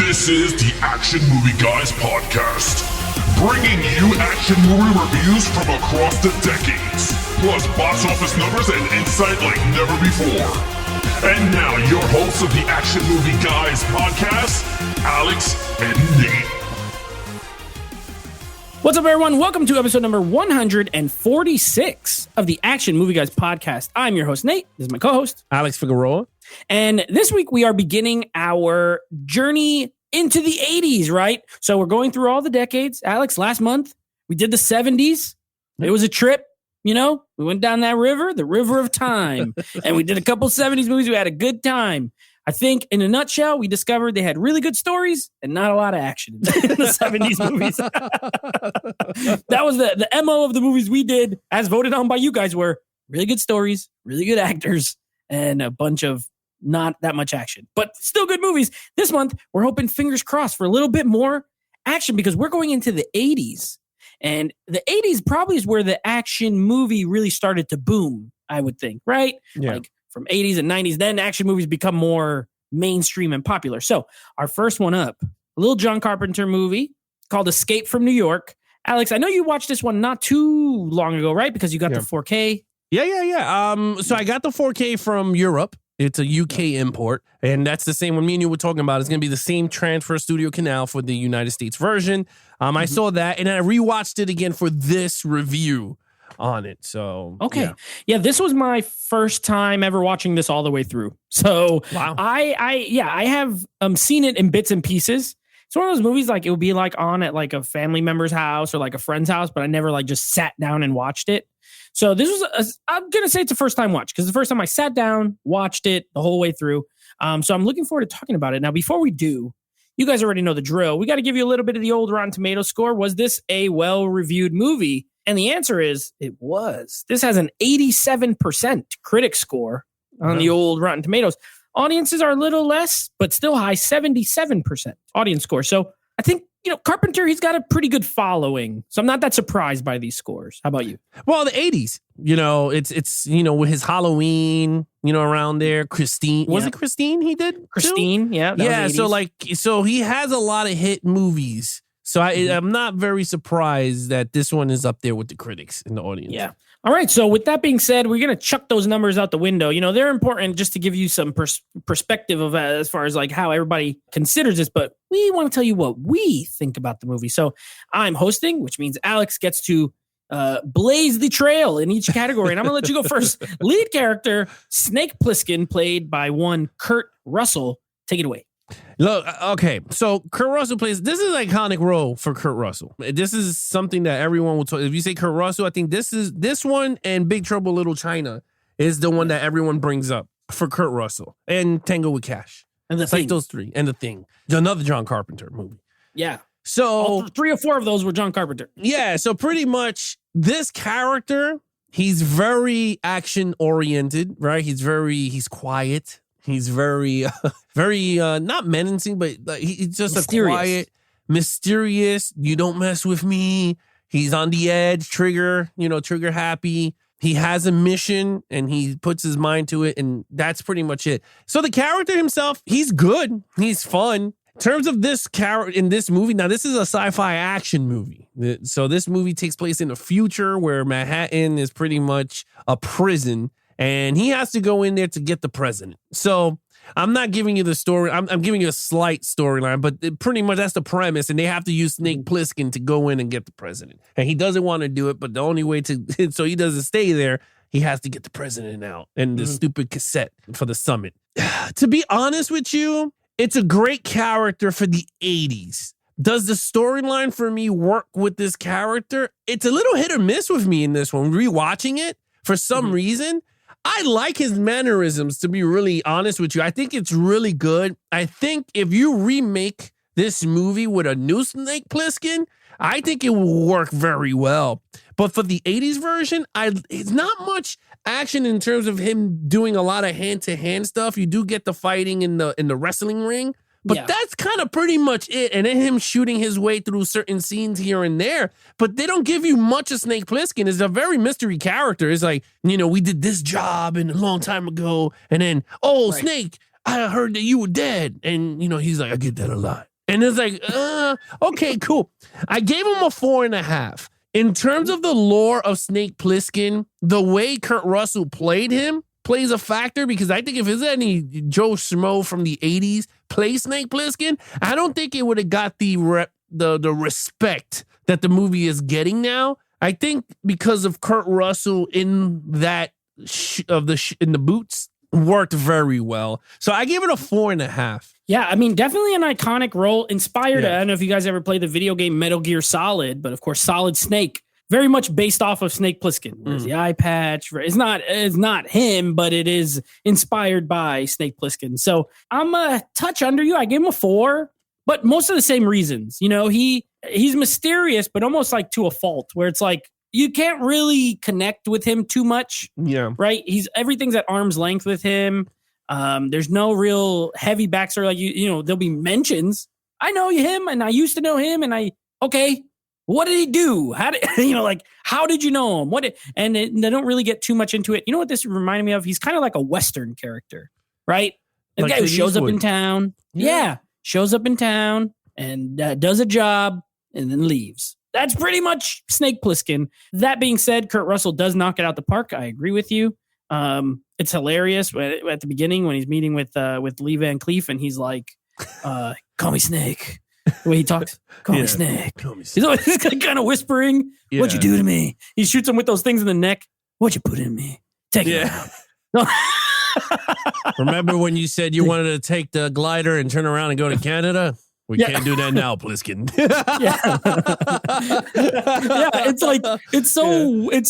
This is the Action Movie Guys podcast, bringing you action movie reviews from across the decades, plus box office numbers and insight like never before. And now, your hosts of the Action Movie Guys podcast, Alex and Nate. What's up, everyone? Welcome to episode number 146 of the Action Movie Guys podcast. I'm your host, Nate. This is my co-host, Alex Figueroa. And this week we are beginning our journey into the 80s, right? So we're going through all the decades. Alex, last month we did the 70s. It was a trip, you know? We went down that river, the river of time, and we did a couple 70s movies. We had a good time. I think in a nutshell, we discovered they had really good stories and not a lot of action in the 70s movies. That was the MO of the movies we did, as voted on by you guys, were really good stories, really good actors, and a bunch of not that much action, but still good movies. This month, we're hoping, fingers crossed, for a little bit more action because we're going into the 80s. And the 80s probably is where the action movie really started to boom, I would think, right? Yeah. Like from 80s and 90s, then action movies become more mainstream and popular. So our first one up, a little John Carpenter movie called Escape from New York. Alex, I know you watched this one not too long ago, right? Because you got the 4K. Yeah. So I got the 4K from Europe. It's a UK import, and that's the same one me and you were talking about. It's going to be the same transfer studio canal for the United States version. I saw that, and I rewatched it again for this review on it. So okay, yeah, this was my first time ever watching this all the way through. So wow, I have seen it in bits and pieces. It's one of those movies like it would be like on at like a family member's house or like a friend's house, but I never like just sat down and watched it. So this was, I'm going to say it's a first time watch because the first time I sat down, watched it the whole way through. So I'm looking forward to talking about it. Now, before we do, you guys already know the drill. We got to give you a little bit of the old Rotten Tomatoes score. Was this a well-reviewed movie? And the answer is it was. This has an 87% critic score on the old Rotten Tomatoes. Audiences are a little less, but still high, 77% audience score. So I think, you know, Carpenter, he's got a pretty good following. So I'm not that surprised by these scores. How about you? Well, the 80s, you know, it's you know, with his Halloween, you know, around there. Christine. Was it Christine he did? Christine, too? yeah. Yeah, so he has a lot of hit movies. So I'm not very surprised that this one is up there with the critics in the audience. Yeah. All right. So with that being said, we're going to chuck those numbers out the window. You know, they're important just to give you some perspective of as far as like how everybody considers this. But we want to tell you what we think about the movie. So I'm hosting, which means Alex gets to blaze the trail in each category. And I'm going to let you go first. Lead character, Snake Plissken, played by one Kurt Russell. Take it away. Look, okay, so Kurt Russell plays, this is an iconic role for Kurt Russell. This is something that everyone will talk, if you say Kurt Russell, I think this one and Big Trouble Little China is the one that everyone brings up for Kurt Russell, and Tango with Cash. And the it's Thing. like those three, and The Thing. Another John Carpenter movie. Yeah. So all 3 or 4 of those were John Carpenter. Yeah, so pretty much this character, he's very action oriented, right? He's quiet. He's very, not menacing, but he's just mysterious. A quiet, mysterious. You don't mess with me. He's on the edge, trigger happy. He has a mission and he puts his mind to it. And that's pretty much it. So the character himself, he's good. He's fun. In terms of this character in this movie, now this is a sci-fi action movie. So this movie takes place in the future where Manhattan is pretty much a prison. And he has to go in there to get the president. So I'm not giving you the story. I'm giving you a slight storyline, but pretty much that's the premise. And they have to use Snake Plissken to go in and get the president. And he doesn't want to do it, but the only way so he doesn't stay there, he has to get the president out and the stupid cassette for the summit. To be honest with you, it's a great character for the 80s. Does the storyline for me work with this character? It's a little hit or miss with me in this one. Rewatching it, for some reason, I like his mannerisms, to be really honest with you. I think it's really good. I think if you remake this movie with a new Snake Plissken, I think it will work very well. But for the 80s version, it's not much action in terms of him doing a lot of hand-to-hand stuff. You do get the fighting in the wrestling ring, but that's kind of pretty much it. And then him shooting his way through certain scenes here and there. But they don't give you much of Snake Plissken. It's a very mystery character. It's like, you know, we did this job a long time ago. And then, Snake, I heard that you were dead. And, you know, he's like, I get that a lot. And it's like, okay, cool. I gave him a 4.5. In terms of the lore of Snake Plissken, the way Kurt Russell played him plays a factor, because I think if it's any Joe Schmo from the 80s play Snake Plissken, I don't think it would have got the respect that the movie is getting now. I think because of Kurt Russell in that in the boots worked very well. So I gave it a 4.5. Yeah, I mean, definitely an iconic role, inspired. Yeah. I don't know if you guys ever played the video game Metal Gear Solid, but of course, Solid Snake, very much based off of Snake Plissken. There's the eye patch. It's not him, but it is inspired by Snake Plissken. So I'm a touch under you. I gave him a 4, but most of the same reasons. You know, he's mysterious, but almost like to a fault, where it's like you can't really connect with him too much. Yeah. Right? Everything's at arm's length with him. There's no real heavy backstory. Like you know, there'll be mentions. I know him, and I used to know him, and okay, what did he do? How did how did you know him? They don't really get too much into it. You know what this reminded me of? He's kind of like a Western character, right? The guy who shows up in town. Yeah, shows up in town and does a job and then leaves. That's pretty much Snake Plissken. That being said, Kurt Russell does knock it out the park. I agree with you. It's hilarious at the beginning when he's meeting with Lee Van Cleef, and he's like, call me Snake. The way he talks, call me Snake. He's always kind of whispering, what'd you do to me? He shoots him with those things in the neck. What'd you put in me? Take it out. Remember when you said you wanted to take the glider and turn around and go to Canada? We can't do that now, Plissken. It's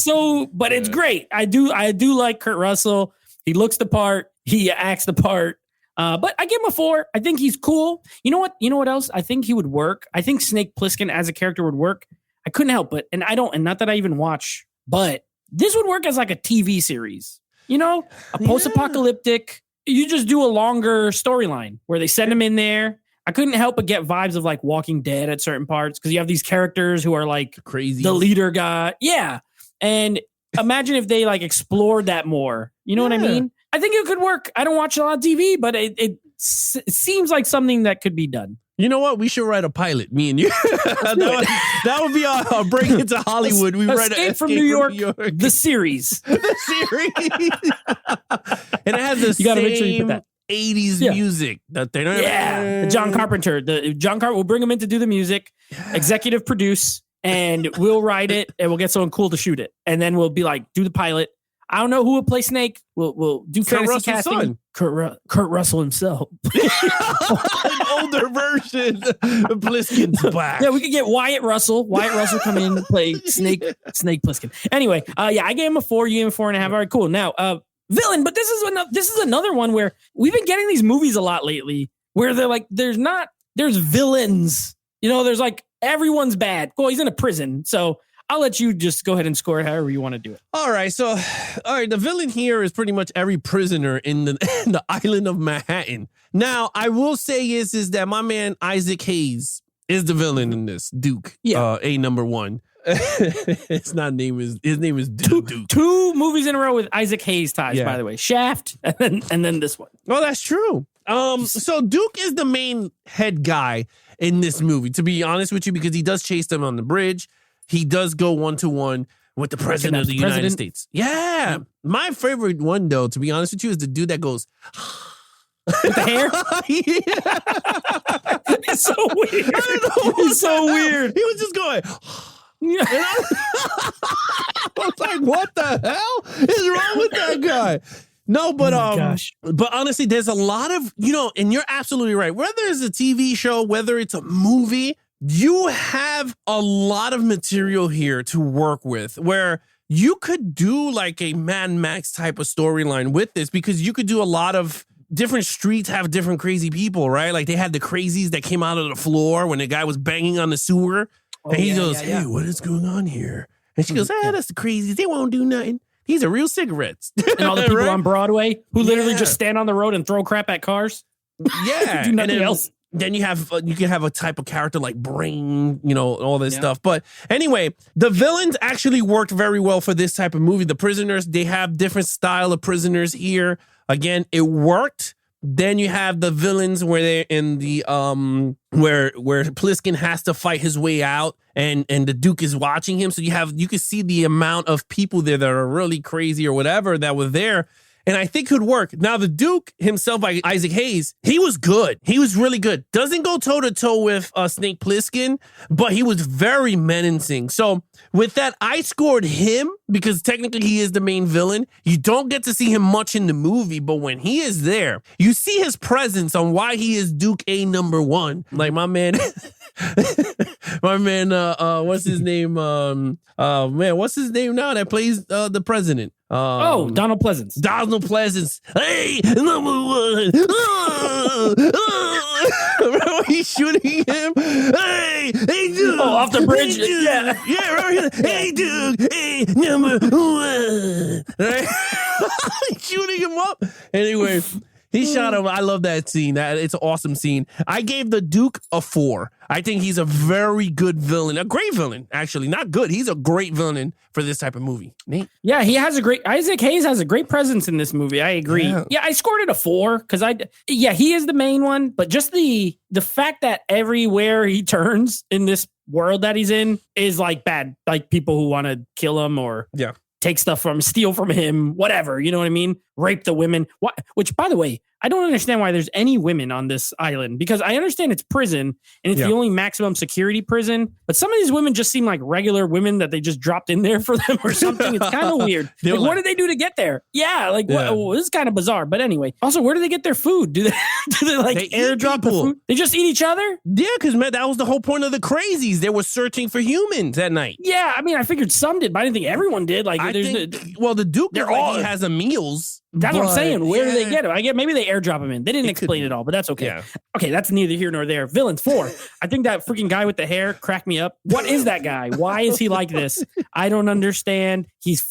so, but it's great. I do like Kurt Russell. He looks the part. He acts the part. But I give him a 4. I think he's cool. You know what else? I think he would work. I think Snake Plissken as a character would work. I couldn't help it. And not that I even watch, but this would work as like a TV series, a post-apocalyptic, you just do a longer storyline where they send him in there. I couldn't help but get vibes of like Walking Dead at certain parts, because you have these characters who are like crazy, the leader guy. Yeah. And imagine if they like explored that more. You know what I mean? I think it could work. I don't watch a lot of TV, but it seems like something that could be done. You know what? We should write a pilot, me and you. that would be our break into Hollywood. We write Escape from New York, the series. The series. And it has the you gotta make sure you put that 80s music that they don't. Yeah, John Carpenter. John Carpenter. We'll bring him in to do the music, executive produce, and we'll write it, and we'll get someone cool to shoot it, and then we'll be like, do the pilot. I don't know who will play Snake. We'll do fantasy casting. Son. Kurt Russell himself. An older version. Plissken's back. Yeah, we could get Wyatt Russell. Wyatt Russell come in and play Snake Plissken. Anyway, I gave him a 4. You gave him a 4.5. All right, cool. Now, villain, but this is another one where we've been getting these movies a lot lately where they're like, there's villains. There's like everyone's bad. Well, he's in a prison, so I'll let you just go ahead and score it however you want to do it. All right. The villain here is pretty much every prisoner in the island of Manhattan. Now, I will say is that my man Isaac Hayes is the villain in this. Duke. Yeah. number 1. His name is Duke. 2 movies in a row with Isaac Hayes ties, by the way. Shaft and then this one. Oh, that's true. So Duke is the main head guy in this movie, to be honest with you, because he does chase them on the bridge. He does go 1-to-1 with the president of the United States. Yeah. My favorite one, though, to be honest with you, is the dude that goes with the hair. It's so weird. It's so weird. He was just going. And I was like, what the hell is wrong with that guy? No, but gosh. But honestly, there's a lot of, and you're absolutely right. Whether it's a TV show, whether it's a movie, you have a lot of material here to work with where you could do like a Mad Max type of storyline with this, because you could do a lot of different streets have different crazy people, right? Like they had the crazies that came out of the floor when the guy was banging on the sewer. And he goes, hey, what is going on here? And she goes, that's the crazies. They won't do nothing. These are real cigarettes. And all the people on Broadway who literally just stand on the road and throw crap at cars. Yeah. Do nothing else. Then you can have a type of character like Brain, all this stuff. But anyway, the villains actually worked very well for this type of movie. The prisoners, they have different style of prisoners here. Again, it worked. Then you have the villains where they're in the where Pliskin has to fight his way out and the Duke is watching him. So you can see the amount of people there that are really crazy or whatever that were there. And I think could work. Now, the Duke himself, by Isaac Hayes, he was good. He was really good. Doesn't go toe-to-toe with Snake Plissken, but he was very menacing. So with that, I scored him because technically he is the main villain. You don't get to see him much in the movie, but when he is there, you see his presence on why he is Duke A number 1. Like my man... what's his name? What's his name now that plays the president? Donald Pleasance. Donald Pleasance. Hey, number 1. Remember he's shooting him? Hey, Duke. Oh, off the bridge. Hey, yeah, right. Hey, Duke. Hey, number 1. Right? Shooting him up. Anyway. He shot him. I love that scene. It's an awesome scene. I gave the Duke a 4. I think he's a very good villain. A great villain, actually. Not good. He's a great villain for this type of movie. Nate? Yeah, Isaac Hayes has a great presence in this movie. I agree. Yeah, I scored it a 4 because he is the main one, but just the fact that everywhere he turns in this world that he's in is like bad, like people who want to kill him or take stuff from, steal from him, whatever. You know what I mean? Rape the women. Which, by the way, I don't understand why there's any women on this island, because I understand it's prison and it's the only maximum security prison. But some of these women just seem like regular women that they just dropped in there for them or something. It's kind of weird. Like, what did they do to get there? Yeah, this is kind of bizarre. But anyway, also, where do they get their food? Do they airdrop the food? They just eat each other? Yeah, because that was the whole point of the crazies. They were searching for humans at night. Yeah, I mean, I figured some did, but I didn't think everyone did. Like, the Duke, he has a meals. That's what I'm saying. Where do they get him? Maybe they airdrop him in. They didn't explain it all, but that's okay. Yeah. Okay, that's neither here nor there. Villains 4. I think that freaking guy with the hair cracked me up. What is that guy? Why is he like this? I don't understand. He's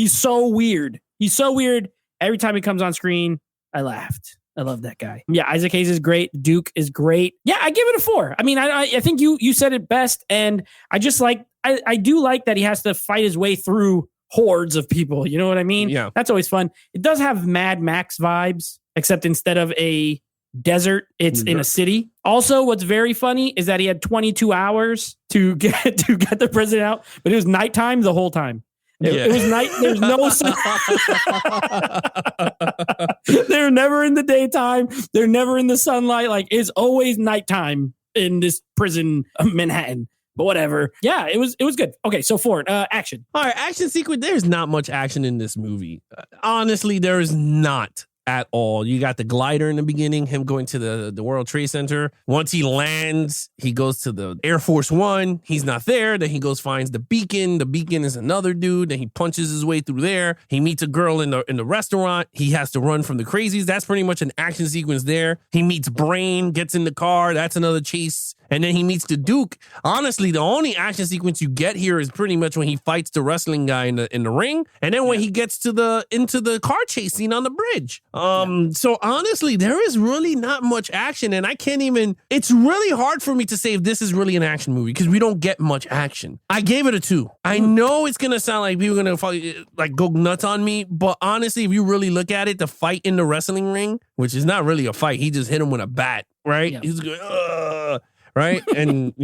so weird. He's so weird. Every time he comes on screen, I laughed. I love that guy. Yeah, Isaac Hayes is great. Duke is great. Yeah, I give it a 4. I mean, I think you said it best, and I just I do like that he has to fight his way through hordes of people. You know what I mean? Yeah. That's always fun. It does have Mad Max vibes, except instead of a desert, it's in a city. Also, what's very funny is that he had 22 hours to get the president out, but it was nighttime the whole time. It was night. There's no sun. They're never in the daytime. They're never in the sunlight. Like, it's always nighttime in this prison of Manhattan. But whatever. Yeah, it was good. Okay, so Ford, action. All right, action sequence. There's not much action in this movie. Honestly, there is not at all. You got the glider in the beginning, him going to the World Trade Center. Once he lands, he goes to the Air Force One. He's not there. Then he goes, finds the beacon. The beacon is another dude. Then he punches his way through there. He meets a girl in the restaurant. He has to run from the crazies. That's pretty much an action sequence there. He meets Brain, gets in the car. That's another chase. And then he meets the Duke. Honestly, the only action sequence you get here is pretty much when he fights the wrestling guy in the ring, and then when he gets into the car chase scene on the bridge. So honestly, there is really not much action, and I can't even. It's really hard for me to say if this is really an action movie because we don't get much action. I gave it a 2. I know it's gonna sound like people are gonna go nuts on me, but honestly, if you really look at it, the fight in the wrestling ring, which is not really a fight, he just hit him with a bat, right? Yeah. He's going, right? And,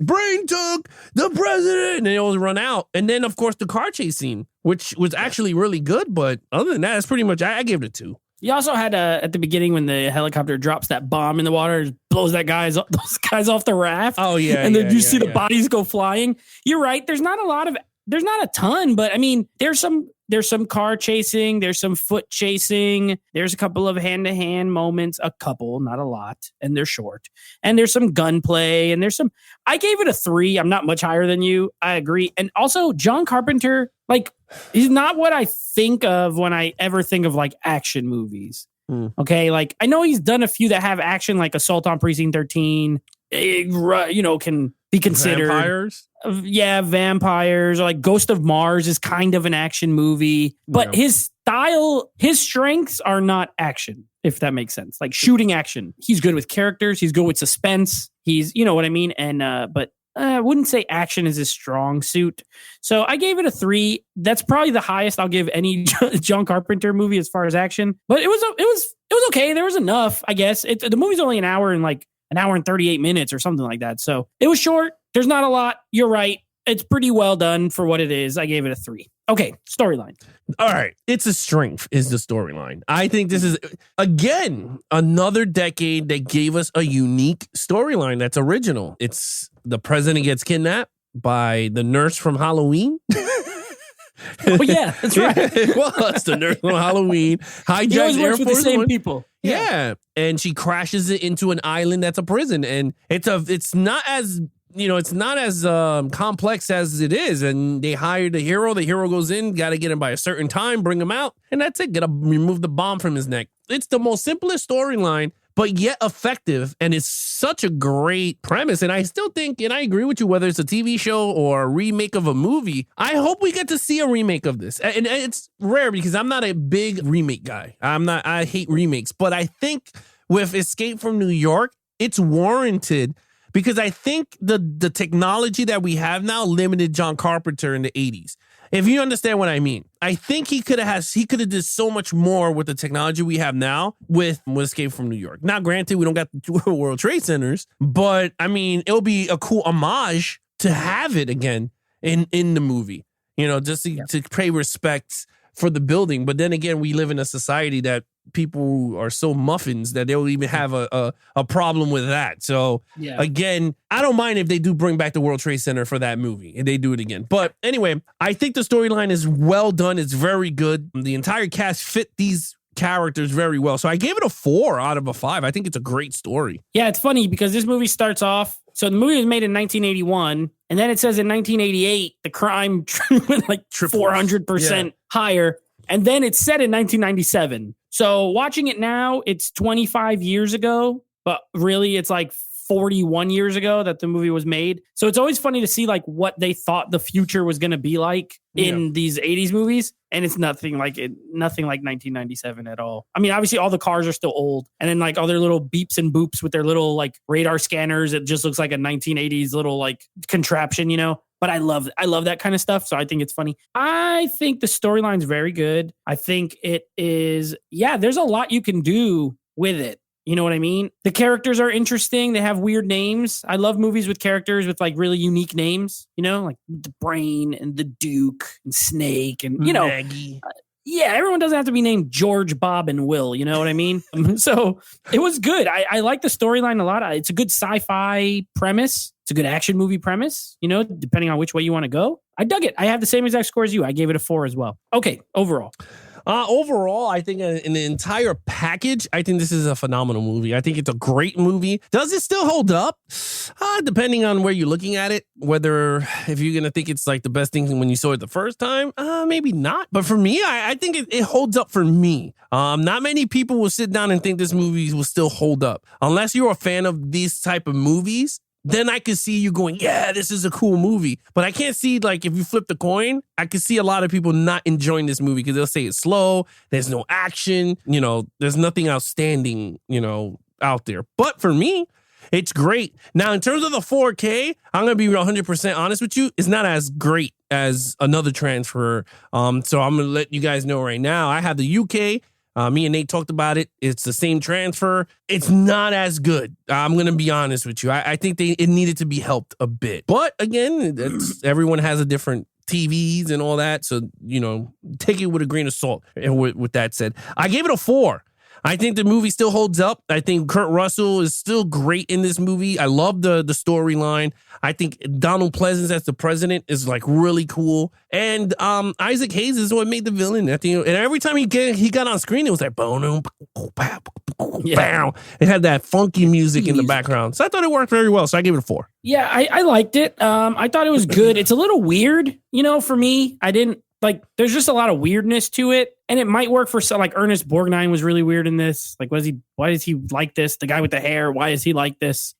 Brain took the president, and they always run out. And then, of course, the car chase scene, which was actually really good. But other than that, it's pretty much, I gave it a 2. You also had at the beginning when the helicopter drops that bomb in the water, blows those guys off the raft. Oh, yeah. And then you see the bodies go flying. You're right. There's not a ton, but I mean, there's some car chasing, there's some foot chasing, there's a couple of hand-to-hand moments, a couple, not a lot, and they're short. And there's some gunplay, and I gave it a 3. I'm not much higher than you. I agree. And also, John Carpenter, he's not what I think of when I ever think of, action movies. Okay? I know he's done a few that have action, like Assault on Precinct 13, can be considered. Vampires? Yeah, vampires, or Ghost of Mars is kind of an action movie, but his strengths are not action, if that makes sense. Shooting action. He's good with characters. He's good with suspense. He's, you know what I mean? And, but I wouldn't say action is his strong suit. So I gave it a 3. That's probably the highest I'll give any John Carpenter movie as far as action, but it was It was okay. There was enough, I guess. The movie's only an hour and 38 minutes or something like that. So it was short. There's not a lot. You're right. It's pretty well done for what it is. I gave it a 3. Okay, storyline. All right. It's a strength is the storyline. I think this is, again, another decade that gave us a unique storyline that's original. It's the president gets kidnapped by the nurse from Halloween. Oh, yeah, that's right. Well, it's the nurse from Halloween. He always Hijacks Air works with the Force same One. people. Yeah. And she crashes it into an island that's a prison. And it's not as complex as it is. And they hired a hero. The hero goes in, got to get him by a certain time, bring him out. And that's it. Got to remove the bomb from his neck. It's the most simplest storyline, but yet effective. And it's such a great premise. And I still think, and I agree with you, whether it's a TV show or a remake of a movie, I hope we get to see a remake of this. And it's rare because I'm not a big remake guy. I hate remakes. But I think with Escape from New York, it's warranted because I think the technology that we have now limited John Carpenter in the 80s. If you understand what I mean, I think he could have did so much more with the technology we have now with Escape from New York. Now, granted, we don't got the 2 World Trade Centers, but I mean, it'll be a cool homage to have it again in the movie, just to pay respects for the building. But then again, we live in a society that people are so muffins that they'll even have a problem with that. So again, I don't mind if they do bring back the World Trade Center for that movie and they do it again. But anyway, I think the storyline is well done. It's very good. The entire cast fit these characters very well. So I gave it a 4 out of a 5. I think it's a great story. Yeah, it's funny because this movie starts off. So the movie was made in 1981, and then it says in 1988 the crime went like 400% higher, and then it's set in 1997. So watching it now, it's 25 years ago, but really it's like 41 years ago that the movie was made. So it's always funny to see like what they thought the future was going to be like in these 80s movies. And it's nothing like 1997 at all. I mean, obviously all the cars are still old, and then like all their little beeps and boops with their little like radar scanners. It just looks like a 1980s little like contraption, But I love that kind of stuff. So I think it's funny. I think the storyline's very good. I think it is, there's a lot you can do with it. You know what I mean? The characters are interesting. They have weird names. I love movies with characters with like really unique names, like the Brain and the Duke and Snake and, Maggie. Everyone doesn't have to be named George, Bob, and Will. You know what I mean? So it was good. I like the storyline a lot. It's a good sci-fi premise. It's a good action movie premise, depending on which way you want to go. I dug it. I have the same exact score as you. I gave it a 4 as well. Okay, overall. Overall, I think in the entire package, I think this is a phenomenal movie. I think it's a great movie. Does it still hold up? Depending on where you're looking at it, whether if you're going to think it's like the best thing when you saw it the first time, maybe not. But for me, I think it holds up for me. Not many people will sit down and think this movie will still hold up. Unless you're a fan of these type of movies, then I could see you going, this is a cool movie. But I can't see, like, if you flip the coin, I could see a lot of people not enjoying this movie because they'll say it's slow, there's no action, there's nothing outstanding, out there. But for me, it's great. Now, in terms of the 4K, I'm going to be 100% honest with you. It's not as great as another transfer. So I'm going to let you guys know right now. I have the UK. Me and Nate talked about it. It's the same transfer. It's not as good. I'm going to be honest with you. I think it needed to be helped a bit. But again, everyone has a different TVs and all that. So, take it with a grain of salt. And with that said, I gave it a 4. I think the movie still holds up. I think Kurt Russell is still great in this movie. I love the storyline. I think Donald Pleasance as the president is like really cool. And Isaac Hayes is what made the villain. And every time he got on screen, it was like, boom, bam. It had that funky music in the background. So I thought it worked very well. So I gave it a 4. Yeah, I liked it. I thought it was good. It's a little weird, for me. I didn't like, there's just a lot of weirdness to it. And it might work for some, like Ernest Borgnine was really weird in this. Like, why is he like this? The guy with the hair, why is he like this?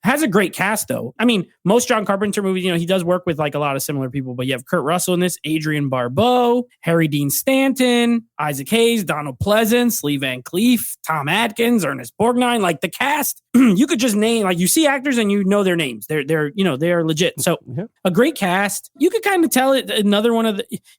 Has a great cast though. I mean, most John Carpenter movies, he does work with like a lot of similar people, but you have Kurt Russell in this, Adrienne Barbeau, Harry Dean Stanton, Isaac Hayes, Donald Pleasance, Lee Van Cleef, Tom Atkins, Ernest Borgnine, like the cast, you could just name, like you see actors and you know their names. They're they are legit. So a great cast. You could kind of tell it.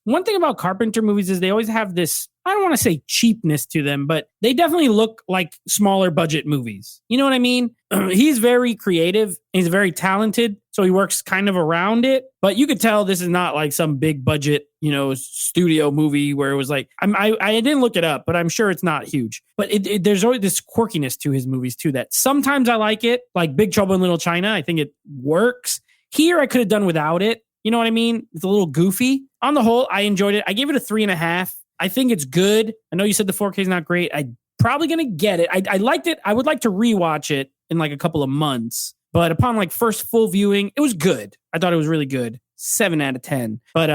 One thing about Carpenter movies is they always have this I don't want to say cheapness to them, but they definitely look like smaller budget movies. You know what I mean? He's very creative. He's very talented. So he works kind of around it. But you could tell this is not like some big budget, studio movie where it was like, I didn't look it up, but I'm sure it's not huge. But there's always this quirkiness to his movies too, that sometimes I like it. Like Big Trouble in Little China. I think it works. Here, I could have done without it. You know what I mean? It's a little goofy. On the whole, I enjoyed it. I gave it a 3.5. I think it's good. I know you said the 4K is not great. I'm probably going to get it. I liked it. I would like to rewatch it in like a couple of months. But upon like first full viewing, it was good. I thought it was really good. 7 out of 10. But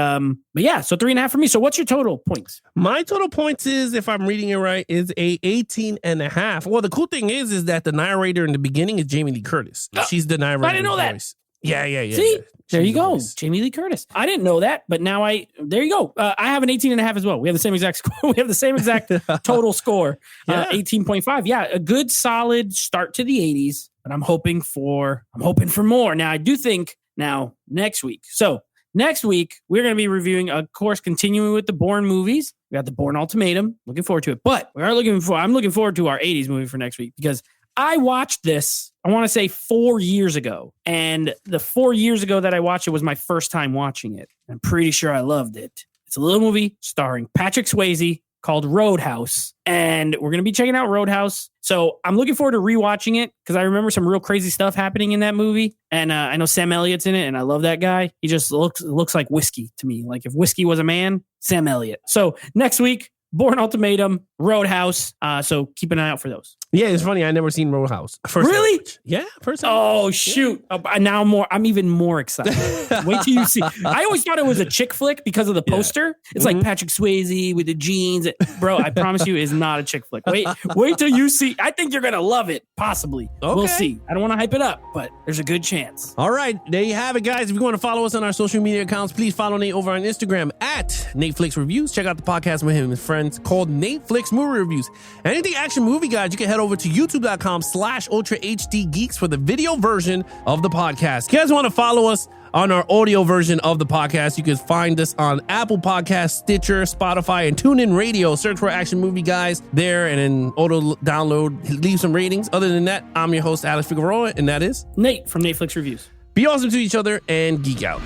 yeah, so 3.5 for me. So what's your total points? My total points is, if I'm reading it right, is a 18.5. Well, the cool thing is that the narrator in the beginning is Jamie Lee Curtis. She's the narrator. I didn't know that. Voice. Yeah. See? Yeah. There you go. Jamie Lee Curtis. I didn't know that, but now there you go. I have an 18.5 as well. We have the same exact score. We have the same exact total score. 18.5. Yeah. A good solid start to the 80s, but I'm hoping for more. Now I do think next week. So next week we're going to be reviewing, of course, continuing with the Bourne movies. We got the Bourne Ultimatum. Looking forward to it, but I'm looking forward to our 80s movie for next week because I watched this, I want to say 4 years ago. And the 4 years ago that I watched it was my first time watching it. I'm pretty sure I loved it. It's a little movie starring Patrick Swayze called Roadhouse. And we're going to be checking out Roadhouse. So I'm looking forward to rewatching it because I remember some real crazy stuff happening in that movie. And I know Sam Elliott's in it and I love that guy. He just looks like whiskey to me. Like if whiskey was a man, Sam Elliott. So next week, Bourne Ultimatum, Roadhouse. So keep an eye out for those. Yeah, it's funny. I never seen Roadhouse. Really? Yeah, first time. Oh shoot! Now I'm even more excited. Wait till you see. I always thought it was a chick flick because of the poster. It's like Patrick Swayze with the jeans. Bro, I promise you, it's not a chick flick. Wait till you see. I think you're gonna love it. Possibly. Okay. We'll see. I don't want to hype it up, but there's a good chance. All right, there you have it, guys. If you want to follow us on our social media accounts, please follow Nate over on Instagram at NateFlix Reviews. Check out the podcast with him and his friends called NateFlix Movie Reviews. Anything action movie, guys, you can head over to youtube.com/Ultra HD Geeks for the video version of the podcast. If you guys want to follow us on our audio version of the podcast, you can find us on Apple Podcasts, Stitcher, Spotify, and TuneIn Radio. Search for Action Movie Guys there and then auto download, leave some ratings. Other than that, I'm your host, Alex Figueroa, and that is Nate from NateFlix Reviews. Be awesome to each other and geek out.